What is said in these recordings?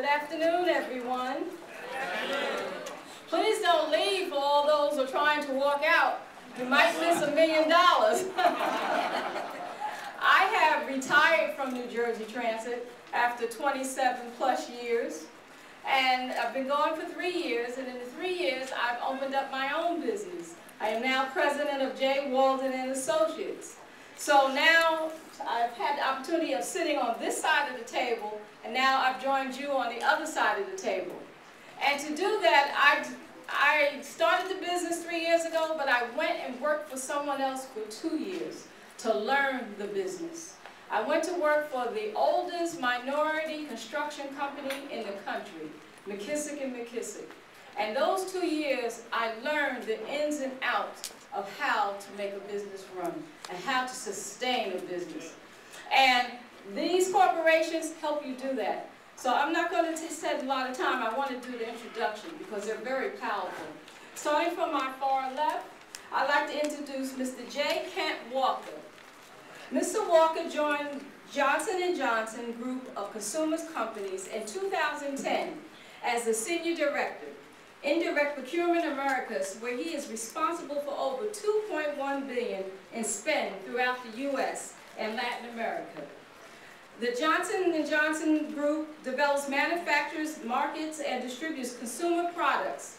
afternoon, everyone. Please don't leave for all those who are trying to walk out. You might miss $1 million. I have retired from New Jersey Transit after 27 plus years. And I've been going for 3 years, and in the 3 years, I've opened up my own business. I am now president of J. Walden and Associates. So now I've had the opportunity of sitting on this side of the table, and now I've joined you on the other side of the table. And to do that, I started the business 3 years ago, but I went and worked for someone else for 2 years to learn the business. I went to work for the oldest minority construction company in the country, McKissick & McKissick. And those 2 years, I learned the ins and outs of how to make a business run and how to sustain a business. And these corporations help you do that. So I'm not going to spend a lot of time. I want to do the introduction because they're very powerful. Starting from my far left, I'd like to introduce Mr. J. Kent Walker. Mr. Walker joined Johnson & Johnson Group of Consumers Companies in 2010 as the Senior Director, Indirect Procurement Americas, where he is responsible for over $2.1 billion in spend throughout the U.S. and Latin America. The Johnson & Johnson Group develops, manufactures, markets, and distributes consumer products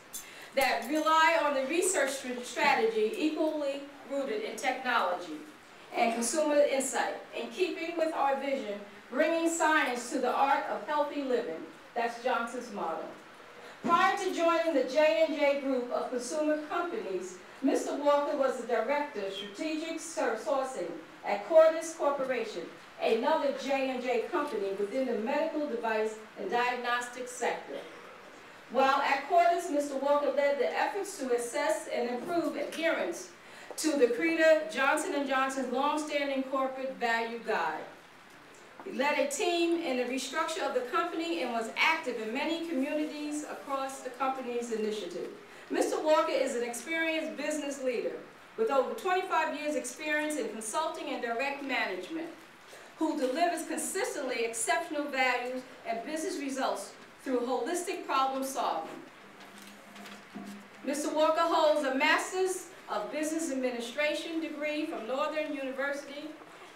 that rely on the research strategy equally rooted in technology and consumer insight, in keeping with our vision, bringing science to the art of healthy living. That's Johnson's motto. Prior to joining the J&J Group of Consumer Companies, Mr. Walker was the Director of Strategic Sourcing at Cordis Corporation, another J&J company within the medical device and diagnostic sector. While at Cordis, Mr. Walker led the efforts to assess and improve adherence to the CREDA Johnson & Johnson's long-standing corporate value guide. He led a team in the restructure of the company and was active in many communities across the company's initiative. Mr. Walker is an experienced business leader with over 25 years experience in consulting and direct management, who delivers consistently exceptional values and business results through holistic problem solving. Mr. Walker holds a Master's of Business Administration degree from Northern University,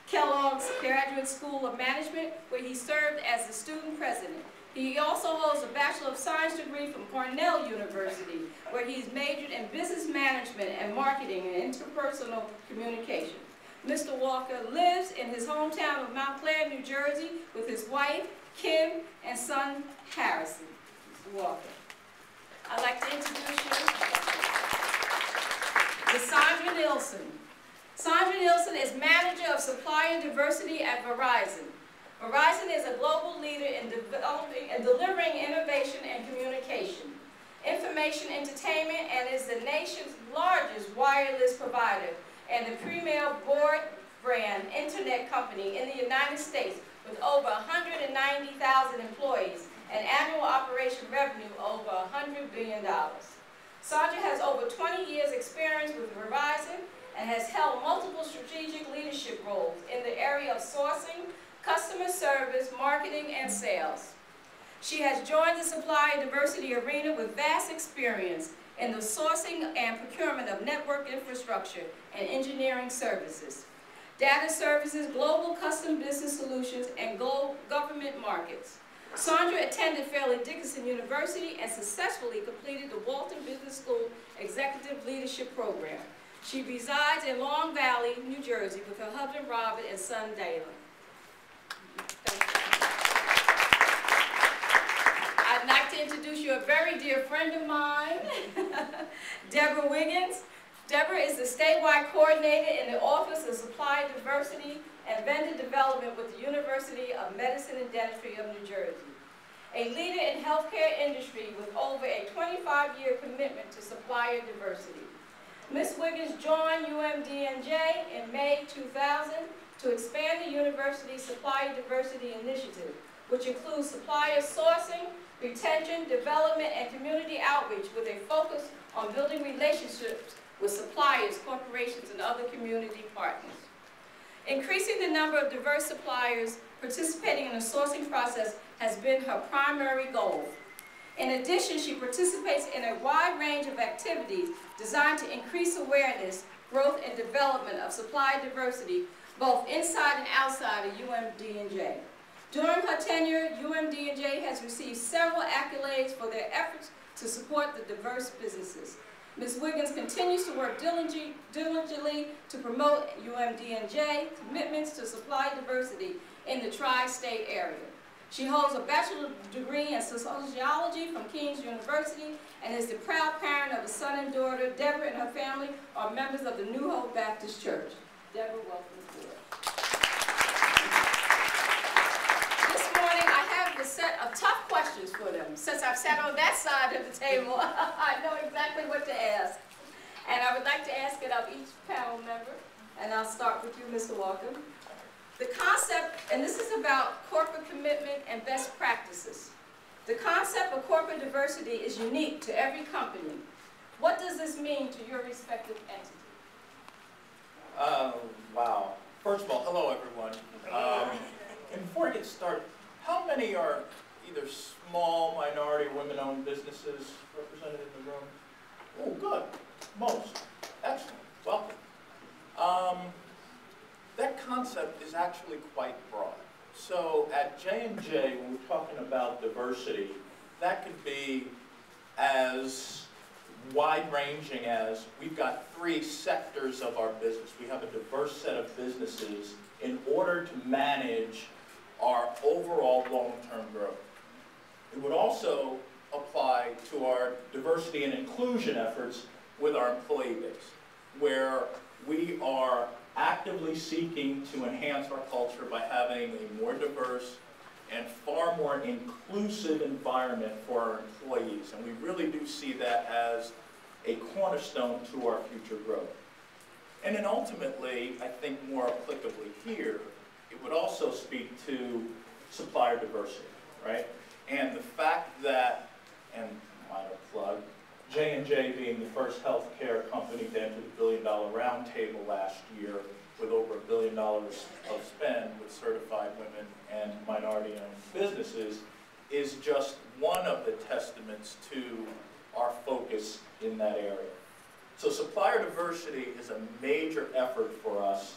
Kellogg's Graduate School of Management, where he served as the student president. He also holds a Bachelor of Science degree from Cornell University, where he's majored in business management and marketing and interpersonal communication. Mr. Walker lives in his hometown of Montclair, New Jersey, with his wife, Kim, and son, Harrison. Mr. Walker. I'd like to introduce you to Sandra Nielsen. Sandra Nielsen is Manager of Supplier Diversity at Verizon. Verizon is a global leader in developing and delivering innovation and communication, information entertainment, and is the nation's largest wireless provider and the premier board brand internet company in the United States with over 190,000 employees and annual operation revenue over $100 billion. Sandra has over 20 years experience with Verizon and has held multiple strategic leadership roles in the area of sourcing, customer service, marketing, and sales. She has joined the supplier diversity arena with vast experience in the sourcing and procurement of network infrastructure and engineering services, data services, global custom business solutions, and government markets. Sandra attended Fairleigh Dickinson University and successfully completed the Walton Business School Executive Leadership Program. She resides in Long Valley, New Jersey, with her husband Robert and son Dalen. I'd like to introduce you a very dear friend of mine, Deborah Wiggins. Deborah is the statewide coordinator in the Office of Supply Diversity and Vendor Development with the University of Medicine and Dentistry of New Jersey. A leader in healthcare industry with over a 25-year commitment to supplier diversity. Ms. Wiggins joined UMDNJ in May 2000 to expand the university's supplier diversity initiative, which includes supplier sourcing, retention, development, and community outreach with a focus on building relationships with suppliers, corporations, and other community partners. Increasing the number of diverse suppliers participating in the sourcing process has been her primary goal. In addition, she participates in a wide range of activities designed to increase awareness, growth, and development of supply diversity, both inside and outside of UMD&J. During her tenure, UMD&J has received several accolades for their efforts to support the diverse businesses. Ms. Wiggins continues to work diligently to promote UMD&J commitments to supply diversity in the tri-state area. She holds a bachelor's degree in sociology from King's University and is the proud parent of a son and daughter. Deborah and her family are members of the New Hope Baptist Church. Deborah, welcome aboard. This morning I have a set of tough questions for them. Since I've sat on that side of the table, I know exactly what to ask. And I would like to ask it of each panel member. And I'll start with you, Mr. Walker. The concept, and this is about corporate commitment and best practices. The concept of corporate diversity is unique to every company. What does this mean to your respective entity? Wow. First of all, hello everyone. And before I get started, how many are either small, minority, women-owned businesses represented in the room? Oh, good. Most. Excellent. Welcome. That concept is actually quite broad. So at J&J, when we're talking about diversity, that could be as wide-ranging as we've got 3 sectors of our business. We have a diverse set of businesses in order to manage our overall long-term growth. It would also apply to our diversity and inclusion efforts with our employee base, where we are actively seeking to enhance our culture by having a more diverse and far more inclusive environment for our employees. And we really do see that as a cornerstone to our future growth. And then ultimately, I think more applicably here, it would also speak to supplier diversity, right? And the fact that, and minor plug, J&J being the first healthcare company to enter the $1 billion roundtable last year with over $1 billion of spend with certified women and minority-owned businesses is just one of the testaments to our focus in that area. So supplier diversity is a major effort for us.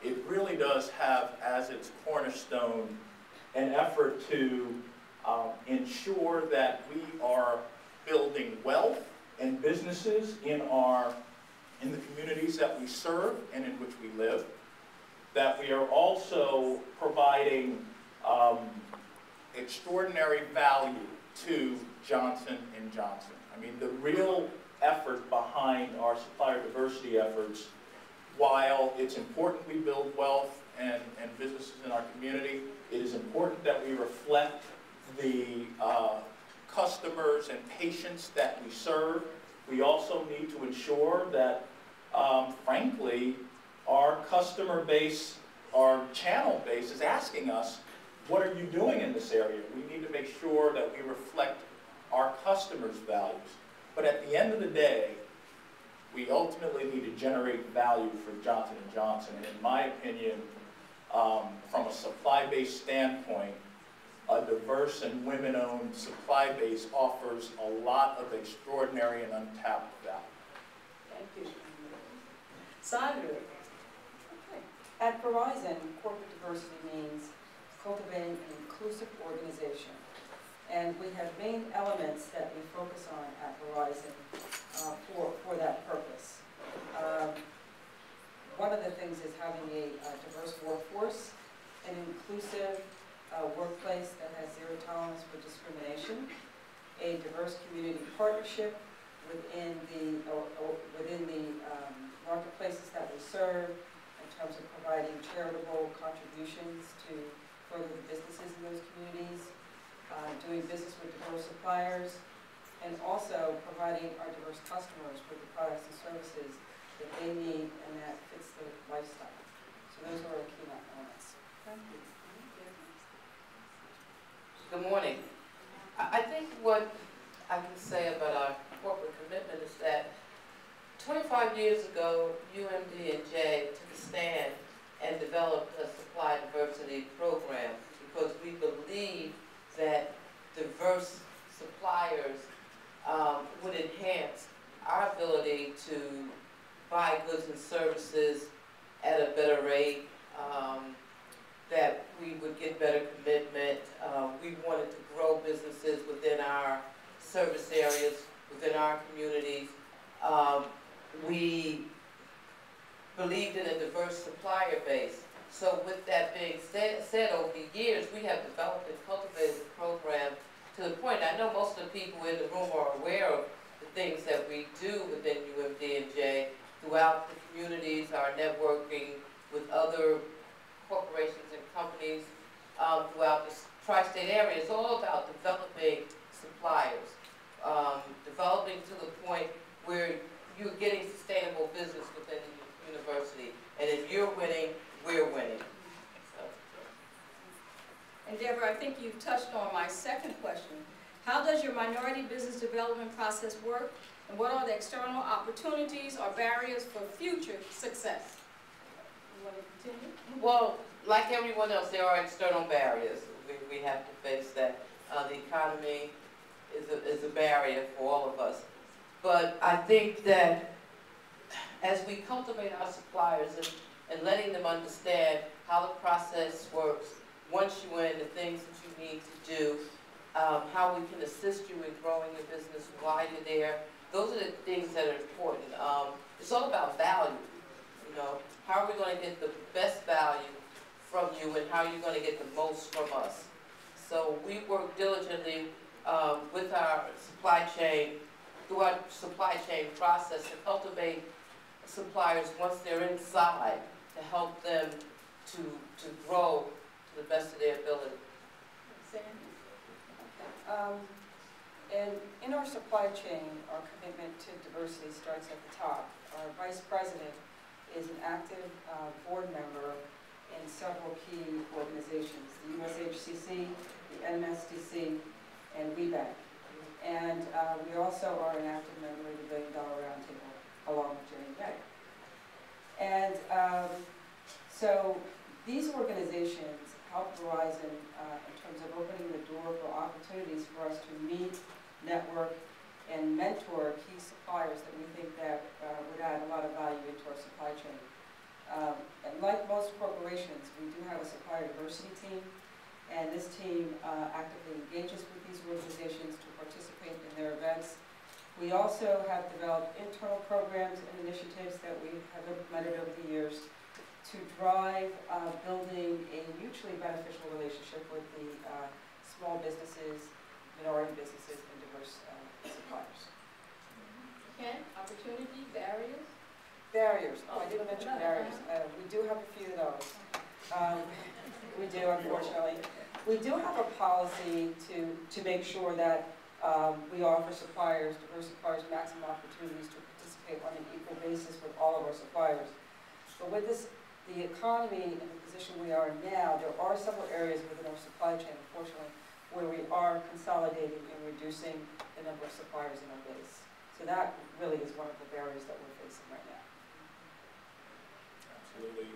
It really does have as its cornerstone an effort to ensure that we are building wealth and businesses in the communities that we serve and in which we live, that we are also providing extraordinary value to Johnson & Johnson. I mean, the real effort behind our supplier diversity efforts, while it's important we build wealth and businesses in our community, it is important that we reflect the customers and patients that we serve. We also need to ensure that, frankly, our customer base, our channel base is asking us, what are you doing in this area? We need to make sure that we reflect our customers' values. But at the end of the day, we ultimately need to generate value for Johnson & Johnson. And in my opinion, from a supply-based standpoint, a diverse and women-owned supply base offers a lot of extraordinary and untapped value. Thank you. Sandra. Okay. At Verizon, corporate diversity means cultivating an inclusive organization. And we have main elements that we focus on at Verizon for that purpose. One of the things is having a diverse workforce, an inclusive workplace that has zero tolerance for discrimination, a diverse community partnership within the marketplaces that we serve in terms of providing charitable contributions to further the businesses in those communities, doing business with diverse suppliers, and also providing our diverse customers with the products and services that they need and that fits their lifestyle. So those are our key elements. Thank you. Good morning. I think what I can say about our corporate commitment is that 25 years ago, UMD&J took a stand and developed a supply diversity program because we believe that diverse suppliers would enhance our ability to buy goods and services at a better rate, that we would get better commitment. We wanted to grow businesses within our service areas, within our communities. We believed in a diverse supplier base. So with that being said, over the years, we have developed and cultivated the program to the point, I know most of the people in the room are aware of the things that we do within UMD and J throughout the communities, our networking with other corporations and companies throughout the tri-state area. It's all about developing suppliers, developing to the point where you're getting sustainable business within the university. And if you're winning, we're winning. So. And Deborah, I think you've touched on my second question. How does your minority business development process work? And what are the external opportunities or barriers for future success? You want to continue? Well, like everyone else, there are external barriers. We have to face that. The economy is a barrier for all of us. But I think that as we cultivate our suppliers and letting them understand how the process works, once you win, the things that you need to do, how we can assist you in growing your business while you're there, those are the things that are important. It's all about value. You know, how are we going to get the best value from you, and how are you going to get the most from us? So we work diligently with our supply chain, through our supply chain process, to cultivate suppliers once they're inside, to help them to grow to the best of their ability. And in our supply chain, our commitment to diversity starts at the top. Our vice president is an active board member in several key organizations, the USHCC, the MSDC, and WeBank. And we also are an active member of the $1 Billion Roundtable, along with J&J. And so these organizations help Verizon in terms of opening the door for opportunities for us to meet, network, and mentor key suppliers that we think that would add a lot of value into our supply chain. And like most corporations, we do have a supplier diversity team, and this team actively engages with these organizations to participate in their events. We also have developed internal programs and initiatives that we have implemented over the years to drive building a mutually beneficial relationship with the small businesses, minority businesses, and diverse suppliers. Ken, opportunity, barriers? Barriers. Oh, I didn't mention barriers. We do have a few of those. We do, unfortunately. We do have a policy to make sure that we offer suppliers, diverse suppliers, maximum opportunities to participate on an equal basis with all of our suppliers. But with this, the economy and the position we are in now, there are several areas within our supply chain, unfortunately, where we are consolidating and reducing the number of suppliers in our base. So that really is one of the barriers that we're facing right now. Absolutely.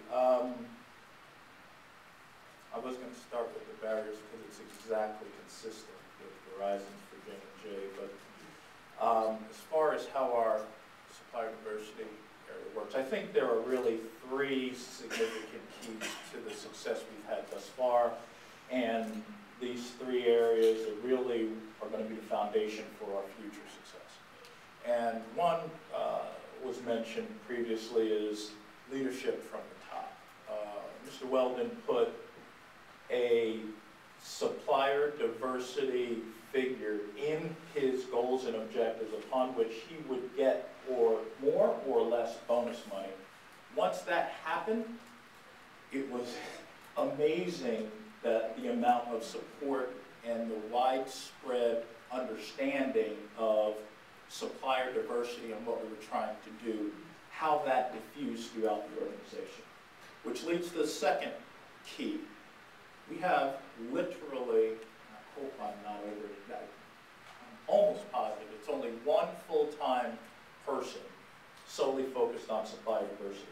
I was going to start with the barriers because it's exactly consistent with Verizon's for J&J, but as far as how our supplier diversity area works, I think there are really three significant keys to the success we've had thus far, and these three areas that really are going to be the foundation for our future success. And one was mentioned previously is leadership from the top. Mr. Weldon put a supplier diversity figure in his goals and objectives upon which he would get or more or less bonus money. Once that happened, it was amazing that the amount of support and the widespread understanding of supplier diversity and what we were trying to do, how that diffused throughout the organization. Which leads to the second key. We have literally, and I hope I'm not over that, I'm almost positive, it's only one full-time person solely focused on supplier diversity.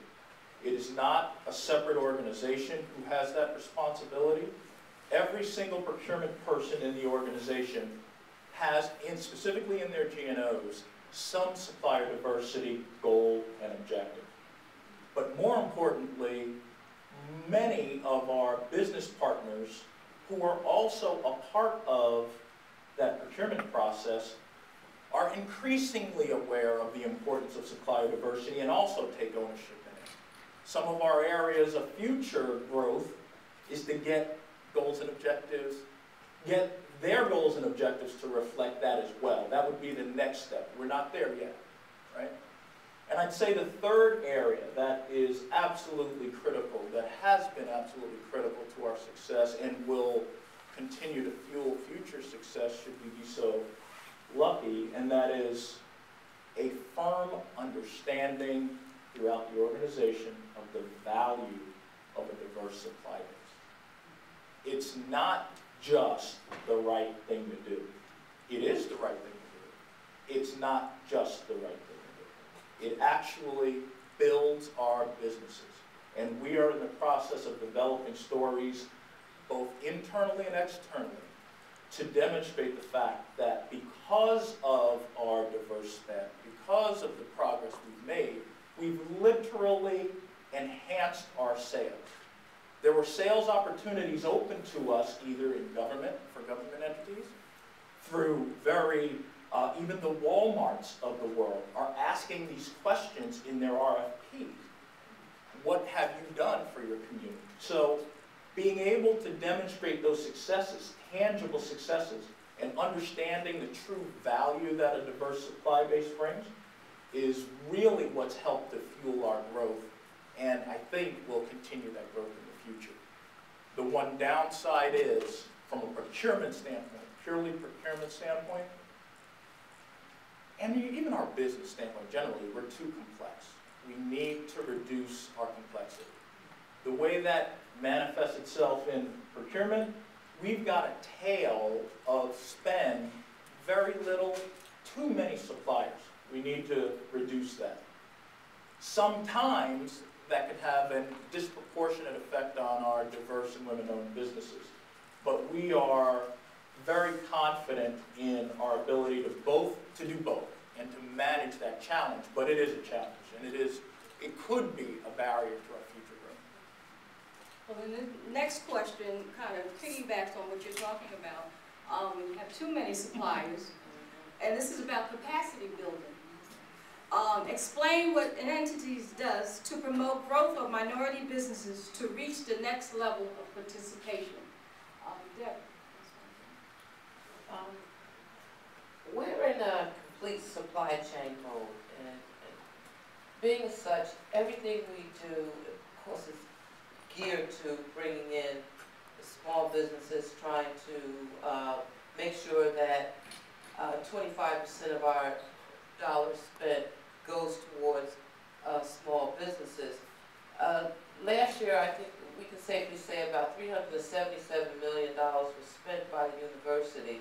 It is not a separate organization who has that responsibility. every single procurement person in the organization has, specifically in their G&Os, some supplier diversity goal and objective. But more importantly, many of our business partners who are also a part of that procurement process are increasingly aware of the importance of supplier diversity and also take ownership in it. Some of our areas of future growth is to get goals and objectives, get their goals and objectives to reflect that as well. That would be the next step. We're not there yet, right? And I'd say the third area that is absolutely critical, that has been absolutely critical to our success and will continue to fuel future success should we be so lucky, and that is a firm understanding throughout the organization of the value of a diverse supply base. It's not just the right thing to do. It is the right thing to do. It's not just the right thing to do. It actually builds our businesses. And we are in the process of developing stories, both internally and externally, to demonstrate the fact that because of our diverse spend, because of the progress we've made, we've literally enhanced our sales. There were sales opportunities open to us either in government, for government entities, through even the Walmarts of the world are asking these questions in their RFPs. What have you done for your community? So being able to demonstrate those successes, tangible successes, and understanding the true value that a diverse supply base brings is really what's helped to fuel our growth, and I think will continue that growth in the future. The one downside is, from a procurement standpoint, purely procurement standpoint, and even our business standpoint generally, we're too complex. We need to reduce our complexity. The way that manifests itself in procurement, we've got a tail of spend, very little, too many suppliers. We need to reduce that. Sometimes that could have a disproportionate effect on our diverse and women-owned businesses. But we are very confident in our ability to do both and to manage that challenge. But it is a challenge, and it could be a barrier to our future growth. Well, then the next question kind of piggybacks on what you're talking about. You have too many suppliers, and this is about capacity building. Explain what an entity does to promote growth of minority businesses to reach the next level of participation. Deb. We're in a complete supply chain mode, and being as such, everything we do, of course, is geared to bringing in the small businesses, trying to make sure that 25% of our dollars spent goes towards small businesses. Last year, I think we can safely say about $377 million was spent by the university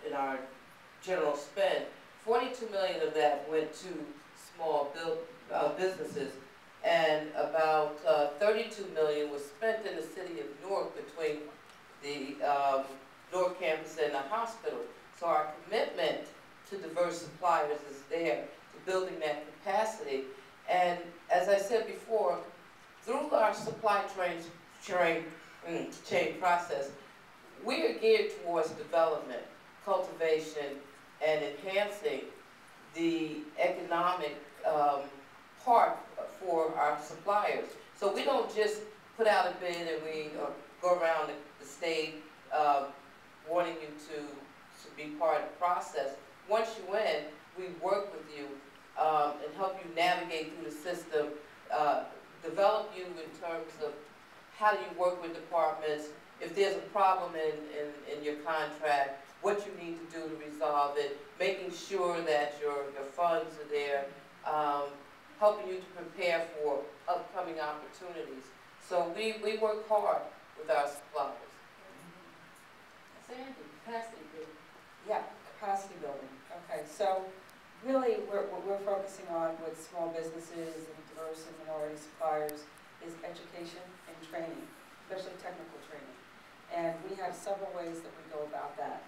in our general spend. 42 million of that went to small businesses, and about 32 million was spent in the city of Newark between the Newark campus and the hospital. So our commitment to diverse suppliers is there, to building that capacity. And as I said before, through our supply chain process, we are geared towards development, cultivation, and enhancing the economic part for our suppliers. So we don't just put out a bid and we go around the state wanting you to be part of the process. Once you win, we work with you and help you navigate through the system, develop you in terms of how do you work with departments, if there's a problem in your contract, what you need to do to resolve it, making sure that your funds are there, helping you to prepare for upcoming opportunities. So we work hard with our suppliers. Sandy, capacity building. Yeah, capacity building. Okay, so really what we're focusing on with small businesses and diverse and minority suppliers is education and training, especially technical training. And we have several ways that we go about that.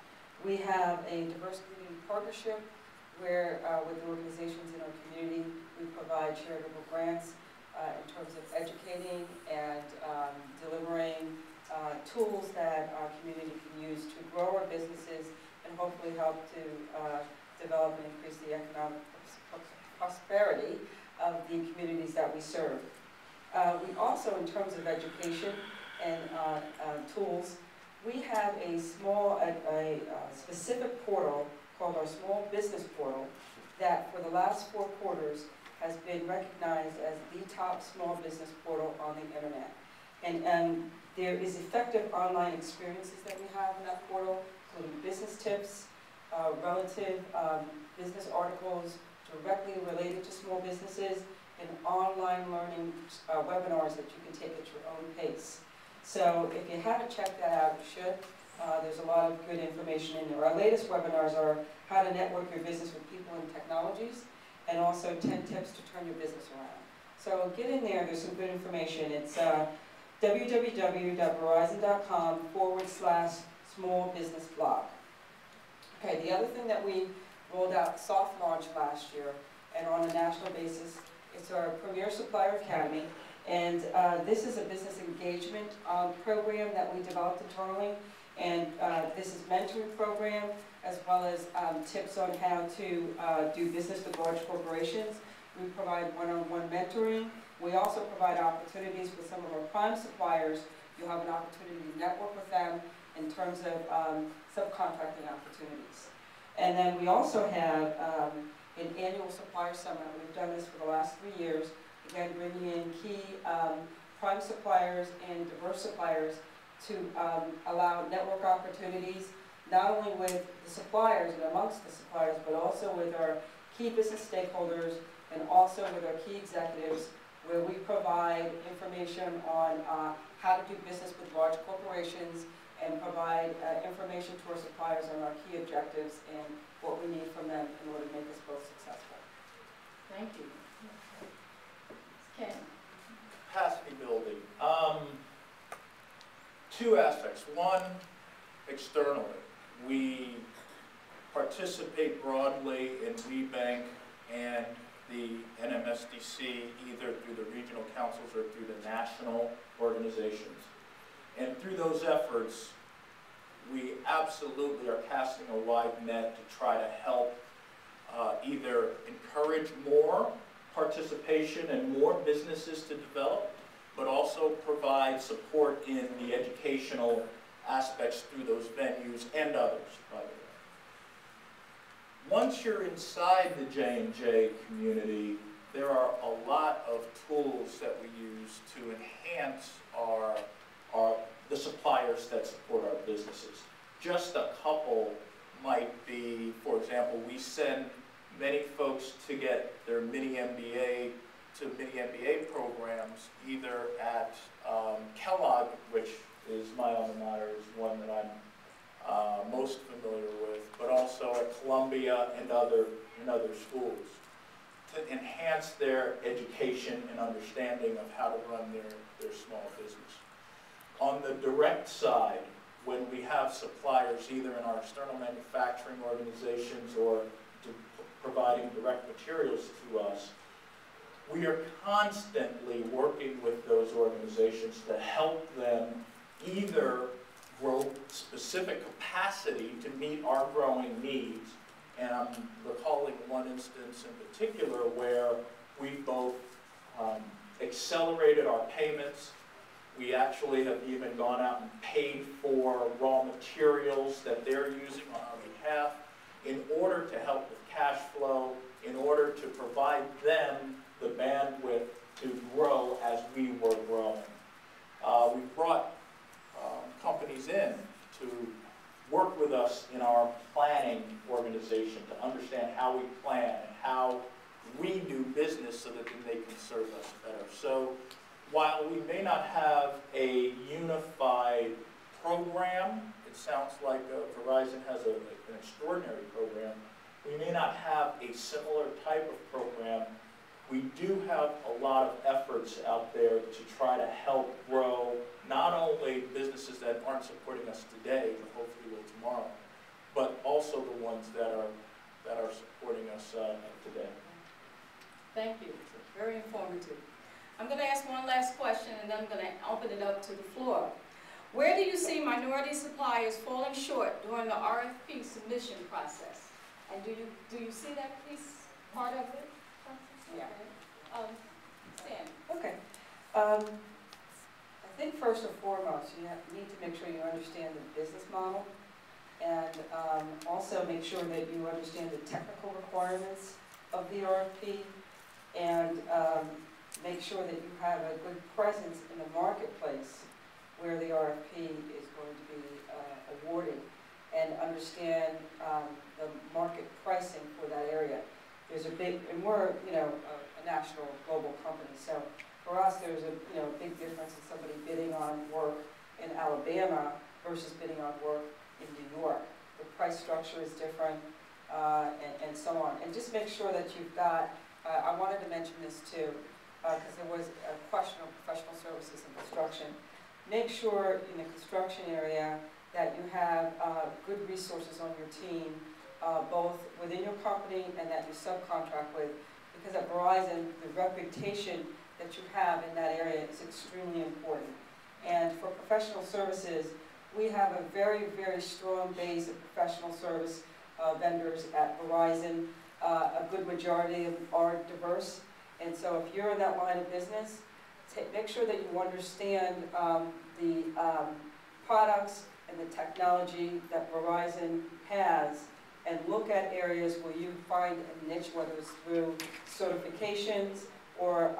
We have a diverse community partnership where with organizations in our community, we provide charitable grants in terms of educating and delivering tools that our community can use to grow our businesses and hopefully help to develop and increase the economic prosperity of the communities that we serve. We also, in terms of education and tools, we have a specific portal called our Small Business Portal that for the last 4 quarters has been recognized as the top small business portal on the internet. And there is effective online experiences that we have in that portal, including business tips, relative business articles directly related to small businesses, and online learning webinars that you can take at your own pace. So if you haven't checked that out, you should. There's a lot of good information in there. Our latest webinars are how to network your business with people and technologies, and also 10 tips to turn your business around. So get in there, there's some good information. It's www.verizon.com/small-business-blog. Okay, the other thing that we rolled out soft launch last year and on a national basis is our Premier Supplier Academy. And this is a business engagement program that we developed internally. And this is a mentoring program as well as tips on how to do business with large corporations. We provide one-on-one mentoring. We also provide opportunities with some of our prime suppliers. You'll have an opportunity to network with them in terms of subcontracting opportunities. And then we also have an annual supplier summit. We've done this for the last 3 years. Again, bringing in key prime suppliers and diverse suppliers to allow network opportunities, not only with the suppliers and amongst the suppliers, but also with our key business stakeholders and also with our key executives, where we provide information on how to do business with large corporations and provide information to our suppliers on our key objectives and what we need from them in order to make us both successful. Thank you. Ken. Capacity building. 2 aspects. One, externally. We participate broadly in WeBank and the NMSDC, either through the regional councils or through the national organizations. And through those efforts, we absolutely are casting a wide net to try to help either encourage more participation and more businesses to develop, but also provide support in the educational aspects through those venues and others, by the way. Once you're inside the J&J community, there are a lot of tools that we use to enhance the suppliers that support our businesses. Just a couple might be, for example, we send many folks to get their mini MBA programs, either at Kellogg, which is my alma mater, is one that I'm most familiar with, but also at Columbia and other schools, to enhance their education and understanding of how to run their small business. On the direct side, when we have suppliers either in our external manufacturing organizations or providing direct materials to us, we are constantly working with those organizations to help them either grow specific capacity to meet our growing needs. And I'm recalling one instance in particular where we both accelerated our payments. We actually have even gone out and paid for raw materials that they're using on our behalf in order to help with cash flow, in order to provide them the bandwidth to grow as we were growing. We brought companies in to work with us in our planning organization to understand how we plan and how we do business so that they can serve us better. So while we may not have a unified program, it sounds like Verizon has an extraordinary program. We may not have a similar type of program. we do have a lot of efforts out there to try to help grow not only businesses that aren't supporting us today, but hopefully will tomorrow, but also the ones that are supporting us today. Thank you. Very informative. I'm going to ask one last question, and then I'm going to open it up to the floor. Where do you see minority suppliers falling short during the RFP submission process? And do you see that piece part of it? Yeah. Stan. Okay. I think first and foremost, you need to make sure you understand the business model, and also make sure that you understand the technical requirements of the RFP, and make sure that you have a good presence in the marketplace where the RFP is going to be awarded, and understand the market pricing for that area. There's a big, and we're, you know, a national global company, so for us there's a, you know, big difference in somebody bidding on work in Alabama versus bidding on work in New York. The price structure is different, and so on. And just make sure that you've got, I wanted to mention this too, because there was a question on professional services and construction. Make sure in the construction area that you have good resources on your team, both within your company and that you subcontract with, because at Verizon, the reputation that you have in that area is extremely important. And for professional services, we have a very, very strong base of professional service vendors at Verizon. A good majority of them are diverse. And so if you're in that line of business, make sure that you understand the products and the technology that Verizon has, and look at areas where you find a niche, whether it's through certifications or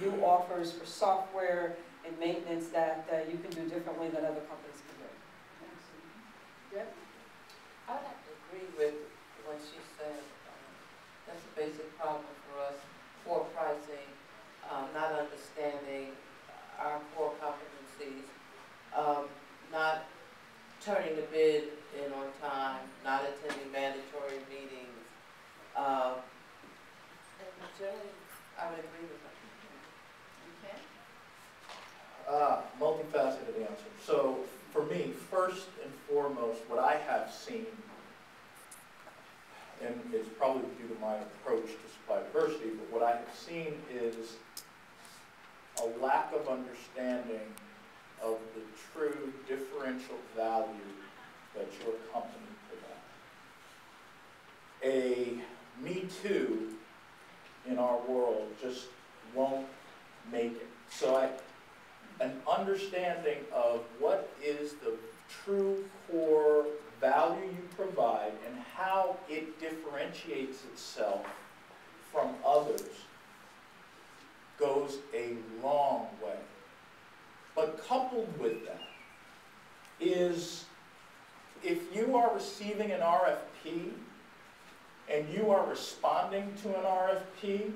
new offers for software and maintenance that you can do differently than other companies can do. Yep. I would have to agree with what she said. That's a basic problem for us, poor pricing, not understanding our core competencies, not turning the bid in on time, not attending mandatory meetings. And generally, I would agree with that. Okay. Multifaceted answer. So for me, first and foremost, what I have seen, and it's probably due to my approach to supply diversity, but what I have seen is a lack of understanding of the true differential value that your company provides. A Me Too in our world just won't make it. So an understanding of what is the true core value you provide and how it differentiates itself from others goes a long way. But coupled with that is, if you are receiving an RFP and you are responding to an RFP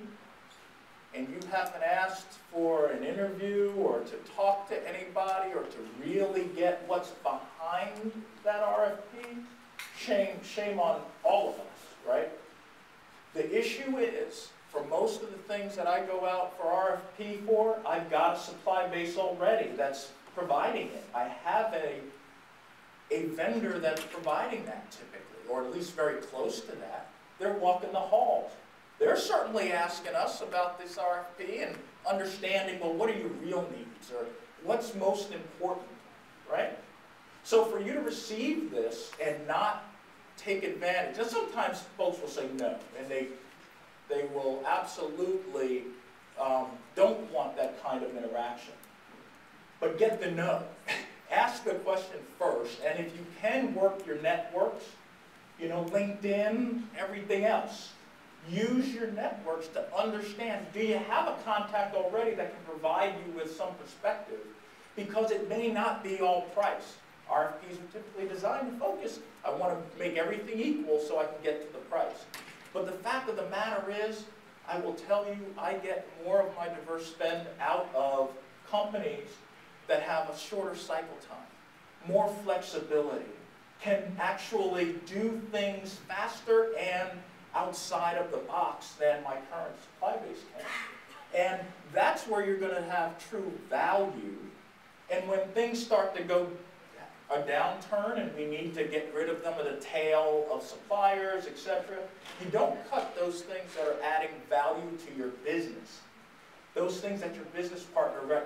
and you haven't asked for an interview or to talk to anybody or to really get what's behind that RFP, shame on all of us, right? The issue is, for most of the things that I go out for RFP for, I've got a supply base already that's providing it. I have a vendor that's providing that typically, or at least very close to that. They're walking the halls. They're certainly asking us about this RFP and understanding, well, what are your real needs, or what's most important, right? So for you to receive this and not take advantage, and sometimes folks will say no, and they will absolutely don't want that kind of interaction. But get the no. Ask the question first, and if you can work your networks, you know, LinkedIn, everything else, use your networks to understand, do you have a contact already that can provide you with some perspective? Because it may not be all price. RFPs are typically designed to focus. I want to make everything equal so I can get to the price. But the fact of the matter is, I will tell you, I get more of my diverse spend out of companies that have a shorter cycle time, more flexibility, can actually do things faster and outside of the box than my current supply base can. And that's where you're going to have true value. And when things start to go a downturn and we need to get rid of them at the tail of suppliers, etc., you don't cut those things that are adding value to your business. Those things that your business partner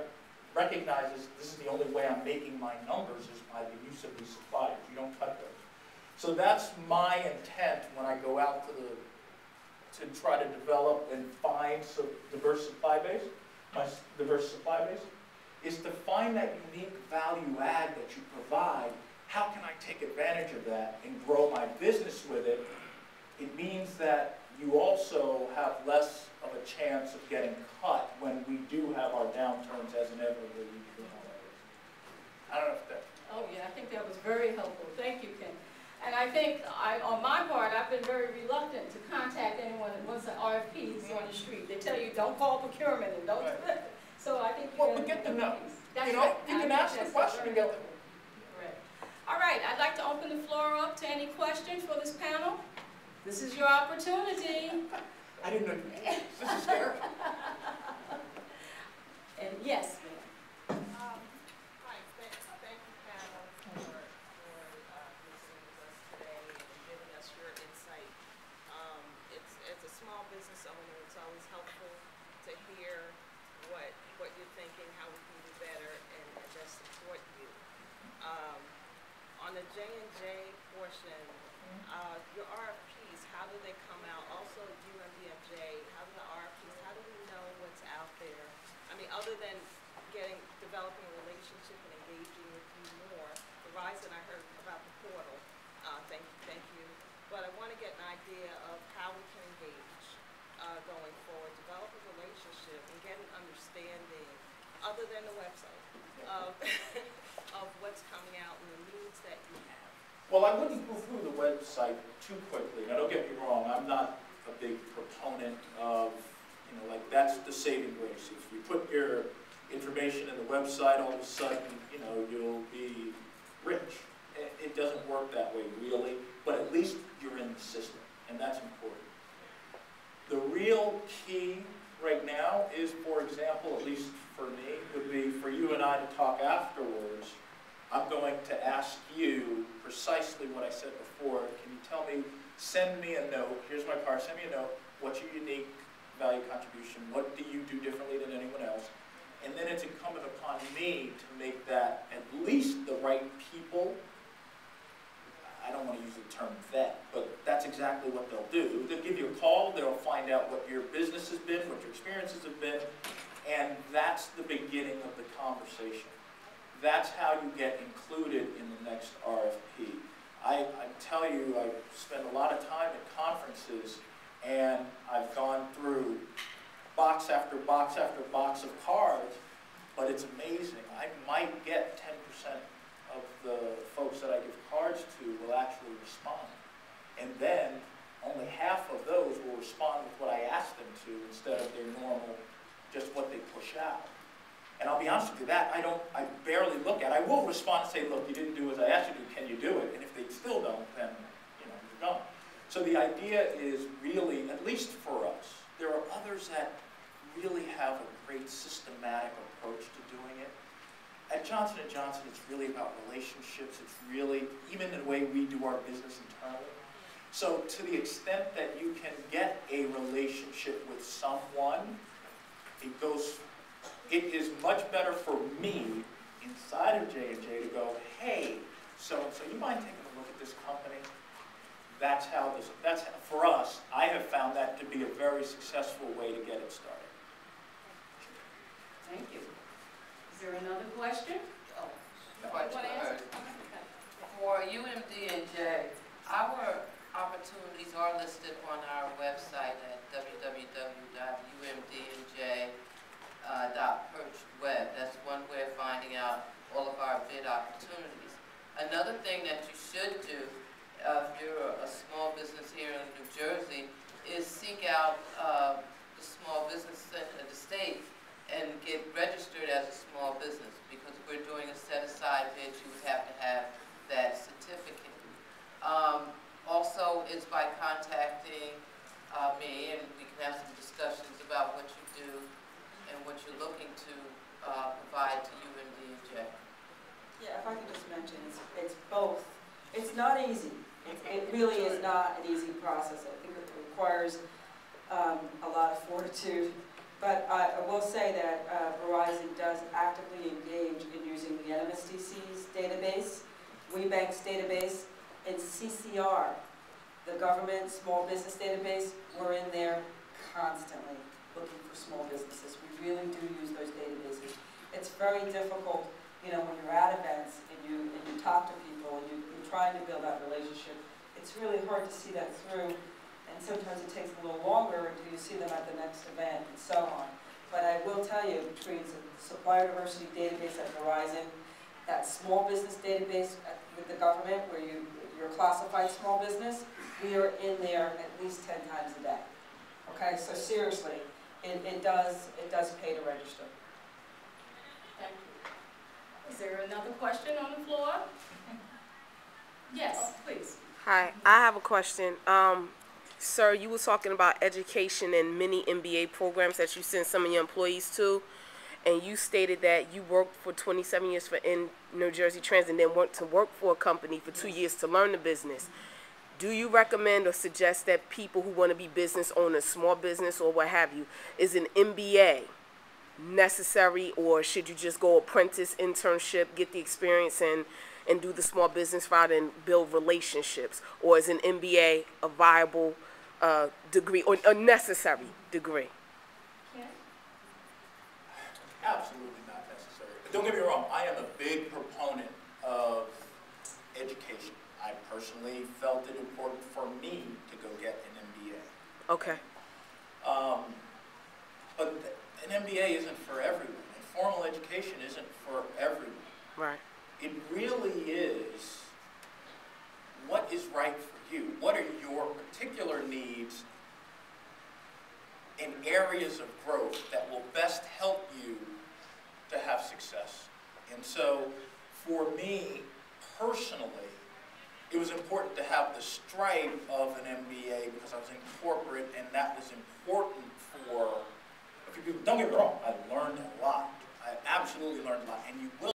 recognizes, this is the only way I'm making my numbers is by the use of these suppliers. You don't cut those. So that's my intent when I go out to try to develop and find some diverse supply base, my diverse supply base, is to find that unique value add that you provide. How can I take advantage of that and grow my business with it? It means that you also have less of a chance of getting cut when we do have our downturns as inevitably we do nowadays. I don't know if that... Oh yeah, I think that was very helpful. Thank you, Ken. And I think, on my part, I've been very reluctant to contact anyone that wants an RFPs on the street. They tell you, don't call procurement and don't... Right. So I think... Well, we get to know. That's you know, right. you can ask the question and get Correct. All right, I'd like to open the floor up to any questions for this panel. This is your opportunity. I didn't know you did this. This is scary. And yes, Hi, thank you, panel, for listening to us today and giving us your insight. As a small business owner, it's always helpful to hear what you're thinking, how we can do better, and just support you. On the J&J portion, your RFPs, how do they come out? Also, UMDFJ, how do the RFPs, how do we know what's out there? I mean, other than developing a relationship and engaging with you more. Verizon, I heard about the portal. Thank you. But I want to get an idea of how we can engage going forward, develop a relationship, and get an understanding, other than the website, of what's coming out and the needs that you have. Well, I wouldn't go through the website too quickly. Now, don't get me wrong. I'm not a big proponent of, like that's the saving grace. If you put your information in the website, all of a sudden, you'll be rich. It doesn't work that way, really. But at least you're in the system, and that's important. The real key right now is, for example, at least for me, would be for you and I to talk afterwards. I'm going to ask you precisely what I said before. Can you tell me, send me a note, here's my card, send me a note, what's your unique value contribution, what do you do differently than anyone else? And then it's incumbent upon me to make that at least the right people. I don't want to use the term vet, but that's exactly what they'll do. They'll give you a call, they'll find out what your business has been, what your experiences have been, and that's the beginning of the conversation. That's how you get included in the next RFP. I tell you, I spend a lot of time at conferences, and I've gone through box after box after box of cards, but it's amazing. I might get 10% of the folks that I give cards to will actually respond. And then only half of those will respond with what I asked them to instead of their normal, just what they push out. And I'll be honest with you, that I barely look at. I will respond and say, look, you didn't do as I asked you to, can you do it? And if they still don't, then you're gone. So the idea is really, at least for us, there are others that really have a great systematic approach to doing it. At Johnson & Johnson, it's really about relationships. It's really, even the way we do our business internally. So to the extent that you can get a relationship with someone, it is much better for me inside of J&J to go, hey, so you mind taking a look at this company? That's how for us, I have found that to be a very successful way to get it started. thank you. Is there another question? For UMD&J, our opportunities are listed on our website at www.umdnj.perchweb. That's one way of finding out all of our bid opportunities. Another thing that you should do if you're a small business here in New Jersey is seek out the small business center of the state and get registered as a small business, because if we're doing a set-aside bid, you would have to have that certificate. Also is by contacting me, and we can have some discussions about what you do and what you're looking to provide to UMD&J. Yeah, if I could just mention, it's both. It's not easy. It really is not an easy process. I think it requires a lot of fortitude. But I will say that Verizon does actively engage in using the NMSDC's database, WeBank's database, and CCR, the government small business database. We're in there constantly looking for small businesses. We really do use those databases. It's very difficult, you know, when you're at events and you talk to people and you're trying to build that relationship. It's really hard to see that through, and sometimes it takes a little longer until you see them at the next event and so on. But I will tell you, between the supplier diversity database at Verizon, that small business database with the government where you're classified small business, we are in there at least 10 times a day. Okay, so seriously, it does pay to register. Thank you. Is there another question on the floor? Yes, please. Hi, I have a question. Sir, you were talking about education and many MBA programs that you send some of your employees to, and you stated that you worked for 27 years for New Jersey Transit and then went to work for a company for 2 years to learn the business. Do you recommend or suggest that people who want to be business owners, small business or what have you, is an MBA necessary, or should you just go apprentice, internship, get the experience and do the small business route and build relationships? Or is an MBA a viable degree or a necessary degree? Ken? Absolutely not necessary. But don't get me wrong, I am a big proponent of education. I personally felt it important for me to go get an MBA. Okay. But an MBA isn't for everyone, and formal education isn't for everyone. Right. It really is what is right for you. What are your particular needs in areas of growth that will best help you to have success? And so, for me, personally, it was important to have the stripe of an MBA because I was in corporate, and that was important for a few people. Don't get me wrong, I learned a lot. I absolutely learned a lot, and you will